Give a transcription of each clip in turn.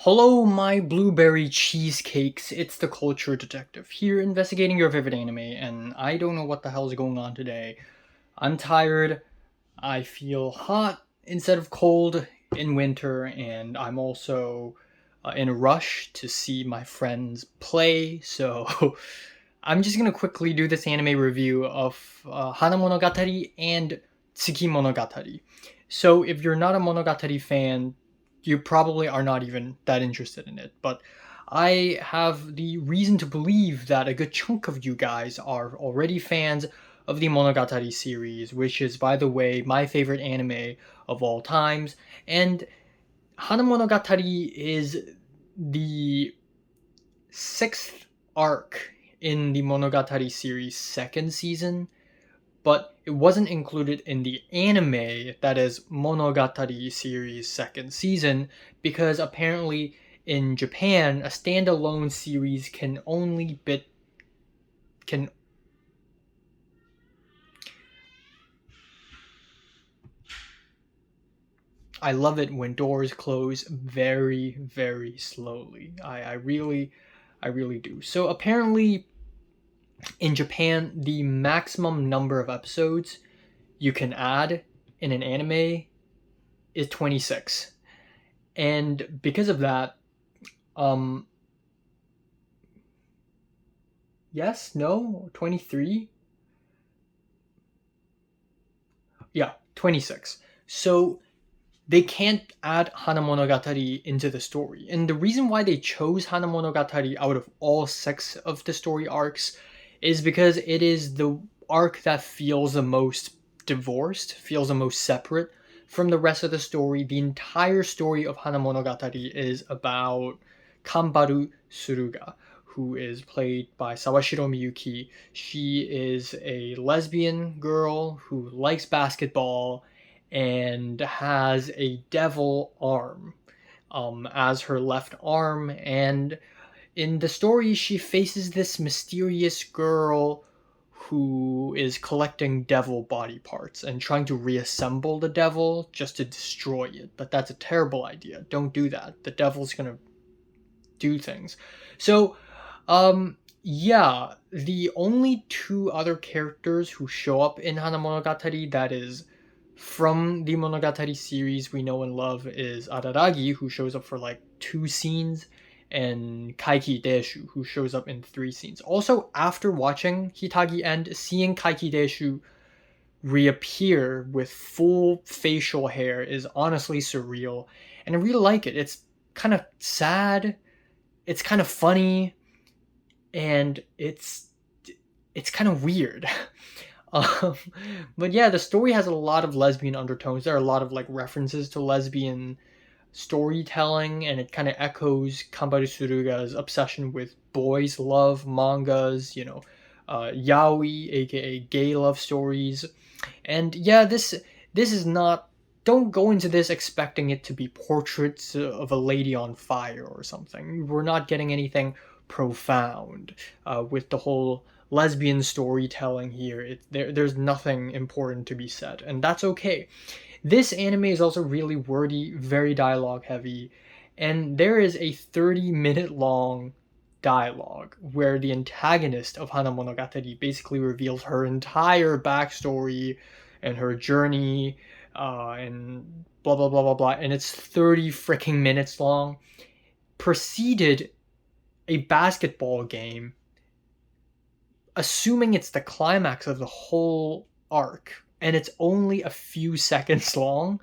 Hello, my blueberry cheesecakes. It's the culture detective here investigating your favorite anime, and I don't know what the hell is going on today. I'm tired. I feel hot instead of cold in winter, and I'm also in a rush to see my friends play. So I'm just gonna quickly do this anime review of Hanamonogatari and Tsukimonogatari. So if you're not a Monogatari fan, you probably are not even that interested in it. But I have the reason to believe that a good chunk of you guys are already fans of the Monogatari series, which is, by the way, my favorite anime of all times. And Hanamonogatari is the sixth arc in the Monogatari series' second season, but it wasn't included in the anime that is Monogatari series second season because apparently in Japan a standalone series can I love it when doors close very, very slowly. I really do. So apparently in Japan the maximum number of episodes you can add in an anime is 26. And because of that, um yes, no, 23? Yeah, 26. So they can't add Hanamonogatari into the story. And the reason why they chose Hanamonogatari out of all six of the story arcs is because it is the arc that feels the most divorced, feels the most separate from the rest of the story. The entire story of Hanamonogatari is about Kambaru Suruga, who is played by Sawashiro Miyuki. She is a lesbian girl who likes basketball and has a devil arm as her left arm. And in the story, she faces this mysterious girl who is collecting devil body parts and trying to reassemble the devil just to destroy it. But that's a terrible idea. Don't do that. The devil's gonna do things. So, yeah, the only two other characters who show up in Hanamonogatari that is from the Monogatari series we know and love is Araragi, who shows up for like 2 scenes, and Kaiki Deshu, who shows up in 3 scenes. Also, after watching Hitagi End, seeing Kaiki Deshu reappear with full facial hair is honestly surreal, and I really like it. It's kind of sad, it's kind of funny, and it's kind of weird. Um, but yeah, the story has a lot of lesbian undertones. There are a lot of like references to lesbian storytelling, and it kind of echoes Kambaru Suruga's obsession with boys love mangas, yaoi, aka gay love stories. And yeah, this is not. Don't go into this expecting it to be portraits of a lady on fire or something. We're not getting anything profound with the whole lesbian storytelling here. There's nothing important to be said, and that's okay. This anime is also really wordy, very dialogue heavy, and there is a 30-minute long dialogue where the antagonist of Hana Monogatari basically reveals her entire backstory and her journey and blah blah blah blah blah, and it's 30 freaking minutes long. Preceded a basketball game, assuming it's the climax of the whole arc, and it's only a few seconds long.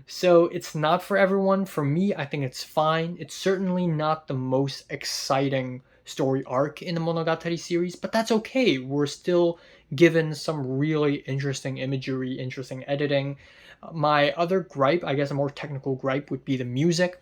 So it's not for everyone. For me, I think it's fine. It's certainly not the most exciting story arc in the Monogatari series, but that's okay. We're still given some really interesting imagery, interesting editing. My other gripe, I guess a more technical gripe, would be the music.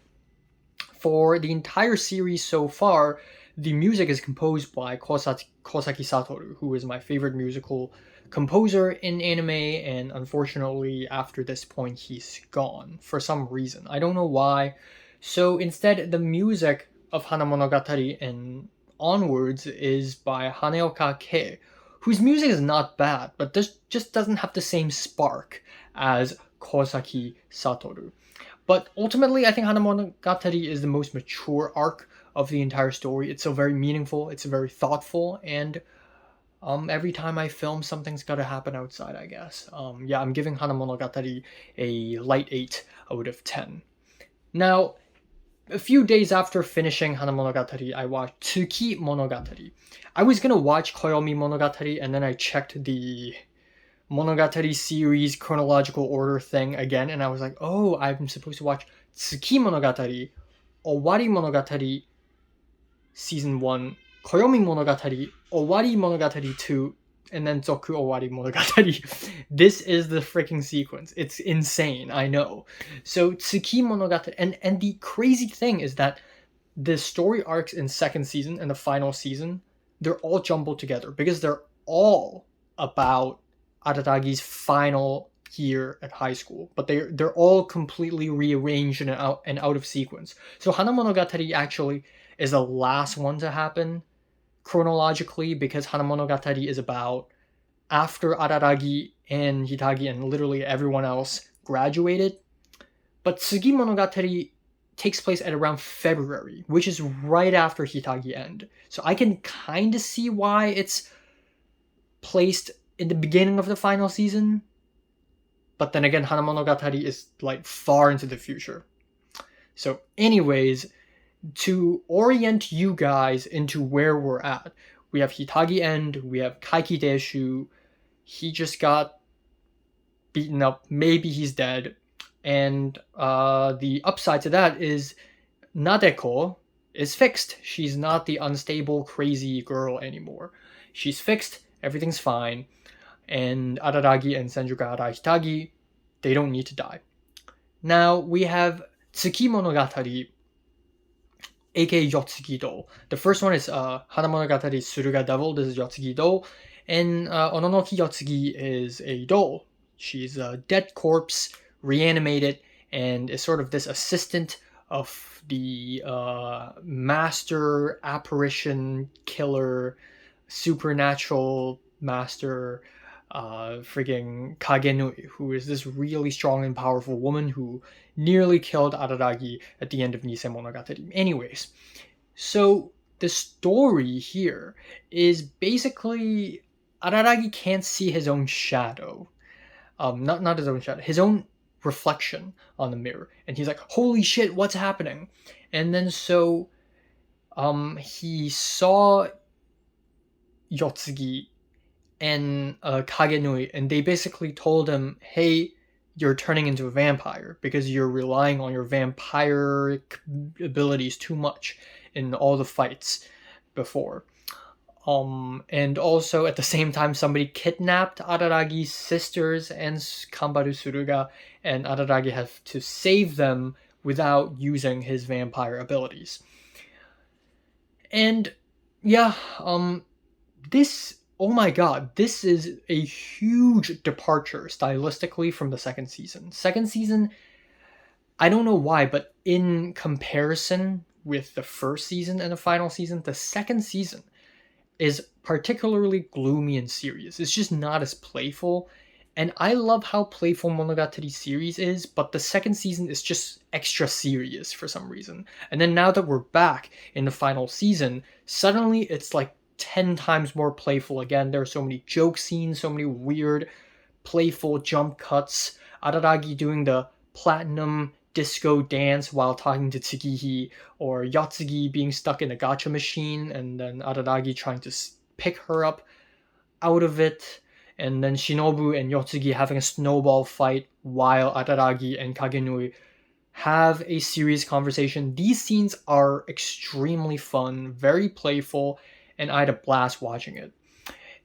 For the entire series so far, the music is composed by Kosaki Satoru, who is my favorite musical composer in anime, and unfortunately, after this point, he's gone for some reason. I don't know why. So instead, the music of Hanamonogatari and onwards is by Haneoka Kei, whose music is not bad, but this just doesn't have the same spark as Kosaki Satoru. But ultimately, I think Hanamonogatari is the most mature arc of the entire story. It's so very meaningful, it's very thoughtful, and every time I film, something's got to happen outside, I guess. Yeah, I'm giving Hanamonogatari a light 8 out of 10. Now, a few days after finishing Hanamonogatari, I watched Tsukimonogatari. I was gonna watch Koyomi Monogatari, and then I checked the Monogatari series chronological order thing again, and I was like, oh, I'm supposed to watch Tsukimonogatari, Owari Monogatari, Season 1, Koyomi Monogatari, Owari Monogatari 2, and then Zoku Owari Monogatari. This is the freaking sequence. It's insane, I know. So Tsukimonogatari, and the crazy thing is that the story arcs in second season and the final season, they're all jumbled together because they're all about Araragi's final year at high school, but they're all completely rearranged and out of sequence. So Hanamonogatari actually is the last one to happen chronologically, because Hanamonogatari is about after Araragi and Hitagi and literally everyone else graduated. But Tsukimonogatari takes place at around February, which is right after Hitagi end. So I can kind of see why it's placed in the beginning of the final season. But then again, Hanamonogatari is like far into the future. So anyways, to orient you guys into where we're at, we have Hitagi end, we have Kaiki Deshu, he just got beaten up, maybe he's dead, and the upside to that is Nadeko is fixed. She's not the unstable, crazy girl anymore. She's fixed, everything's fine, and Araragi and Senjuka Hitagi, they don't need to die. Now we have Tsukimonogatari, aka Yotsugi-do. The first one is Hanamonogatari Suruga Devil. This is Yotsugi-do. And Ononoki Yotsugi is a doll. She's a dead corpse, reanimated, and is sort of this assistant of the master apparition killer, supernatural master, frigging Kagenui, who is this really strong and powerful woman who nearly killed Araragi at the end of Nisei Monogatari. Anyways, so the story here is basically Araragi can't see his own shadow. Not his own shadow, his own reflection on the mirror. And he's like, holy shit, what's happening? And then so he saw Yotsugi and Kagenui, and they basically told him, hey, you're turning into a vampire because you're relying on your vampiric abilities too much in all the fights before. And also at the same time, somebody kidnapped Araragi's sisters and Kambaru Suruga, and Araragi has to save them without using his vampire abilities. And yeah, this, oh my god, this is a huge departure stylistically from the second season. Second season, I don't know why, but in comparison with the first season and the final season, the second season is particularly gloomy and serious. It's just not as playful. And I love how playful Monogatari series is, but the second season is just extra serious for some reason. And then now that we're back in the final season, suddenly it's like 10 times more playful again. There are so many joke scenes, so many weird, playful jump cuts. Araragi doing the platinum disco dance while talking to Tsukihi, or Yotsugi being stuck in a gacha machine and then Araragi trying to pick her up out of it, and then Shinobu and Yotsugi having a snowball fight while Araragi and Kagenui have a serious conversation. These scenes are extremely fun, very playful, and I had a blast watching it.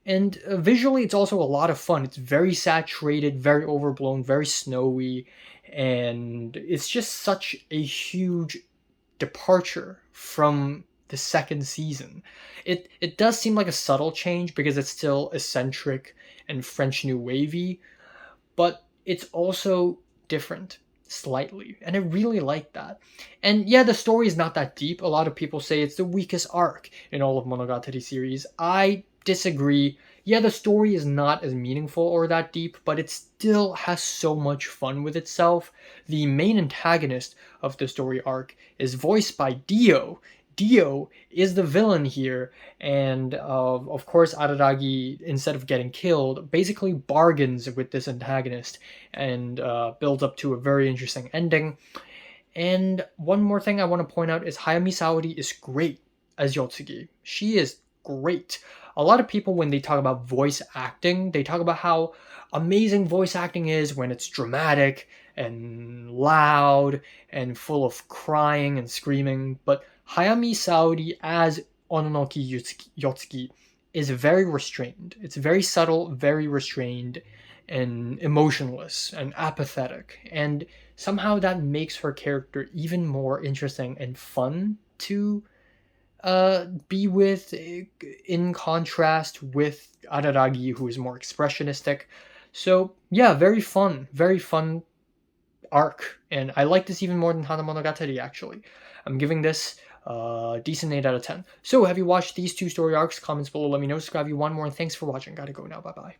And visually, it's also a lot of fun. It's very saturated, very overblown, very snowy, and it's just such a huge departure from the second season. It does seem like a subtle change because it's still eccentric and French New Wavy, but it's also different slightly, and I really like that. And yeah, the story is not that deep. A lot of people say it's the weakest arc in all of Monogatari series. I disagree. Yeah, the story is not as meaningful or that deep, but it still has so much fun with itself. The main antagonist of the story arc is voiced by Dio. Dio is the villain here, and of course, Araragi, instead of getting killed, basically bargains with this antagonist and builds up to a very interesting ending. And one more thing I want to point out is Hayami Saori is great as Yotsugi. She is great. A lot of people, when they talk about voice acting, they talk about how amazing voice acting is when it's dramatic and loud and full of crying and screaming. But Hayami Saori as Ononoki Yotsugi is very restrained. It's very subtle, very restrained, and emotionless and apathetic. And somehow that makes her character even more interesting and fun to be with, in contrast with Araragi, who is more expressionistic. So yeah, very fun arc, and I like this even more than Hanamonogatari. Actually, I'm giving this a decent 8 out of 10. So have you watched these two story arcs? Comments below, let me know. Subscribe if you want more, and thanks for watching. Gotta go now. Bye bye.